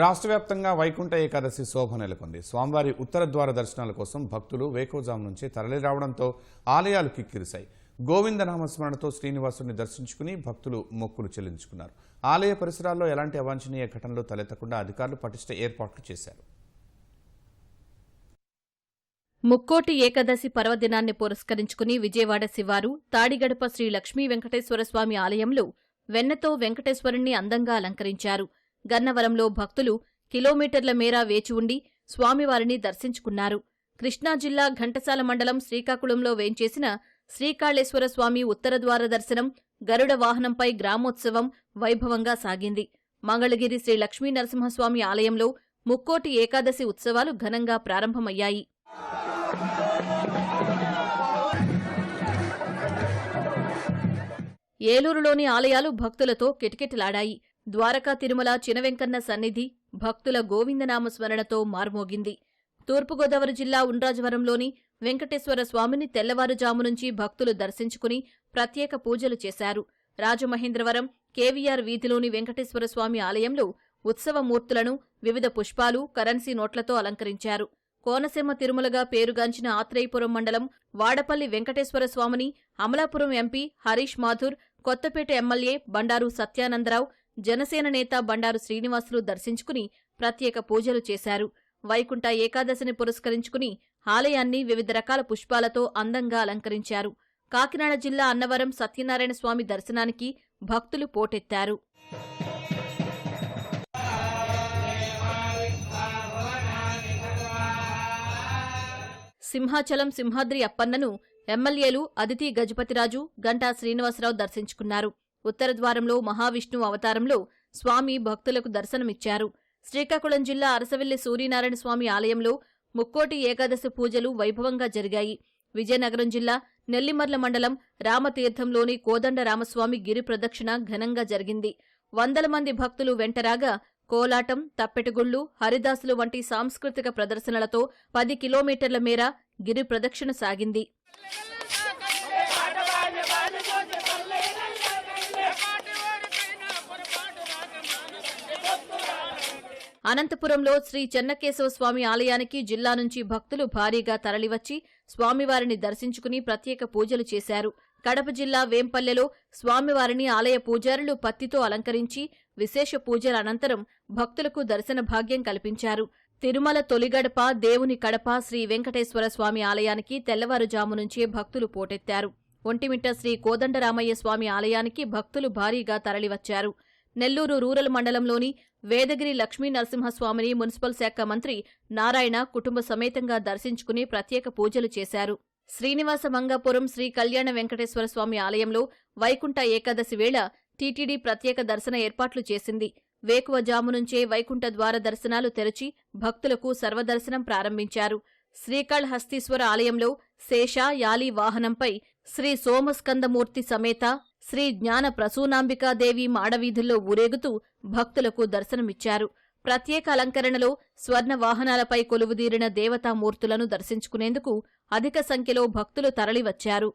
రాష్ట్ర వ్యాప్తంగా వైకుంఠ ఏకాదశి శోభ నెలకొంది. స్వామివారి ఉత్తర ద్వార దర్శనాల కోసం భక్తులు వేకోజాము నుంచి తరలి రావడంతో ఆలయాలు కిక్కిరిశాయి. గోవిందనామస్మరణతో శ్రీనివాసుని దర్శించుకుని భక్తులు మొక్కులు చెల్లించుకున్నారు. ఆలయ పరిసరాల్లో ఎలాంటి అవాంఛనీయ ఘటనలు తలెత్తకుండా అధికారులు పటిష్ట ఏర్పాట్లు చేశారు. ముక్కోటి ఏకాదశి పర్వదినాన్ని పురస్కరించుకుని విజయవాడ శివారు తాడిగడప శ్రీ లక్ష్మీ వెంకటేశ్వరస్వామి ఆలయంలో వెన్నతో వెంకటేశ్వరుణ్ణి అందంగా అలంకరించారు. గన్నవరంలో భక్తులు కిలోమీటర్ల మేర వేచి ఉండి స్వామివారిని దర్శించుకున్నారు. కృష్ణా జిల్లా ఘంటసాల మండలం శ్రీకాకుళంలో వేంచేసిన శ్రీకాళేశ్వరస్వామి ఉత్తరద్వార దర్శనం, గరుడ వాహనంపై గ్రామోత్సవం వైభవంగా సాగింది. మంగళగిరి శ్రీ లక్ష్మీ నరసింహస్వామి ఆలయంలో ముక్కోటి ఏకాదశి ఉత్సవాలు ఘనంగా ప్రారంభమయ్యాయి. ఏలూరులోని ఆలయాలు భక్తులతో కిటకిటలాడాయి. ద్వారకా తిరుమల చినవెంకన్న సన్నిధి భక్తుల గోవిందనామస్మరణతో మార్మోగింది. తూర్పుగోదావరి జిల్లా ఉండ్రాజవరంలోని వెంకటేశ్వర స్వామిని తెల్లవారుజాము నుంచి భక్తులు దర్శించుకుని ప్రత్యేక పూజలు చేశారు. రాజమహేంద్రవరం కేవీఆర్ వీధిలోని వెంకటేశ్వర స్వామి ఆలయంలో ఉత్సవమూర్తులను వివిధ పుష్పాలు, కరెన్సీ నోట్లతో అలంకరించారు. కోనసీమ తిరుమలగా పేరుగాంచిన ఆత్రేయపురం మండలం వాడపల్లి వెంకటేశ్వర స్వామిని అమలాపురం ఎంపీ హరీష్ మాథుర్, కొత్తపేట ఎమ్మెల్యే బండారు సత్యానందరావు, జనసేన నేత బండారు శ్రీనివాసులు దర్శించుకుని ప్రత్యేక పూజలు చేశారు. వైకుంఠ ఏకాదశిని పురస్కరించుకుని ఆలయాన్ని వివిధ రకాల పుష్పాలతో అందంగా అలంకరించారు. కాకినాడ జిల్లా అన్నవరం సత్యనారాయణ స్వామి దర్శనానికి భక్తులు పోటెత్తారు. సింహాచలం సింహాద్రి అప్పన్నను ఎమ్మెల్యేలు అదితి గజపతిరాజు, గంటా శ్రీనివాసరావు దర్శించుకున్నారు. ఉత్తరద్వారంలో మహావిష్ణువు అవతారంలో స్వామి భక్తులకు దర్శనమిచ్చారు. శ్రీకాకుళం జిల్లా అరసవెల్లి సూర్యనారాయణ స్వామి ఆలయంలో ముక్కోటి ఏకాదశి పూజలు వైభవంగా జరిగాయి. విజయనగరం జిల్లా నెల్లిమర్ల మండలం రామతీర్థంలోని కోదండ రామస్వామి గిరి ప్రదక్షిణ ఘనంగా జరిగింది. వందల మంది భక్తులు వెంటరాగా కోలాటం, తప్పెటగుళ్లు, హరిదాసులు వంటి సాంస్కృతిక ప్రదర్శనలతో 10 కిలోమీటర్ల మేర గిరి ప్రదక్షిణ సాగింది. అనంతపురంలో శ్రీ చెన్నకేశవ స్వామి ఆలయానికి జిల్లా నుంచి భక్తులు భారీగా తరలివచ్చి స్వామివారిని దర్శించుకుని ప్రత్యేక పూజలు చేశారు. కడప జిల్లా వేంపల్లెలో స్వామివారిని ఆలయ పూజారులు పత్తితో అలంకరించి విశేష పూజల అనంతరం భక్తులకు దర్శన భాగ్యం కల్పించారు. తిరుమల తొలిగడప దేవుని కడప శ్రీ వెంకటేశ్వర స్వామి ఆలయానికి తెల్లవారుజాము నుంచే భక్తులు పోటెత్తారు. ఒంటిమిట్ట శ్రీ కోదండరామయ్య స్వామి ఆలయానికి భక్తులు భారీగా తరలివచ్చారు. నెల్లూరు రూరల్ మండలంలోని వేదగిరి లక్ష్మీ నరసింహస్వామిని మున్సిపల్ శాఖ మంత్రి నారాయణ కుటుంబ సమేతంగా దర్శించుకుని ప్రత్యేక పూజలు చేశారు. శ్రీనివాస మంగాపురం శ్రీ కళ్యాణ వెంకటేశ్వర స్వామి ఆలయంలో వైకుంఠ ఏకాదశి వేళ టీటీడీ ప్రత్యేక దర్శన ఏర్పాట్లు చేసింది. వేకువజాము నుంచే వైకుంఠ ద్వార దర్శనాలు తెరచి భక్తులకు సర్వదర్శనం ప్రారంభించారు. శ్రీకాళహస్తీశ్వర ఆలయంలో శేష యాలి వాహనంపై శ్రీ సోమస్కందమూర్తి సమేత శ్రీ జ్ఞాన ప్రసూనాంబికాదేవి మాడవీధుల్లో ఊరేగుతూ భక్తులకు దర్శనమిచ్చారు. ప్రత్యేక అలంకరణలో స్వర్ణ వాహనాలపై కొలువుదీరిన దేవతామూర్తులను దర్శించుకునేందుకు అధిక సంఖ్యలో భక్తులు తరలివచ్చారు.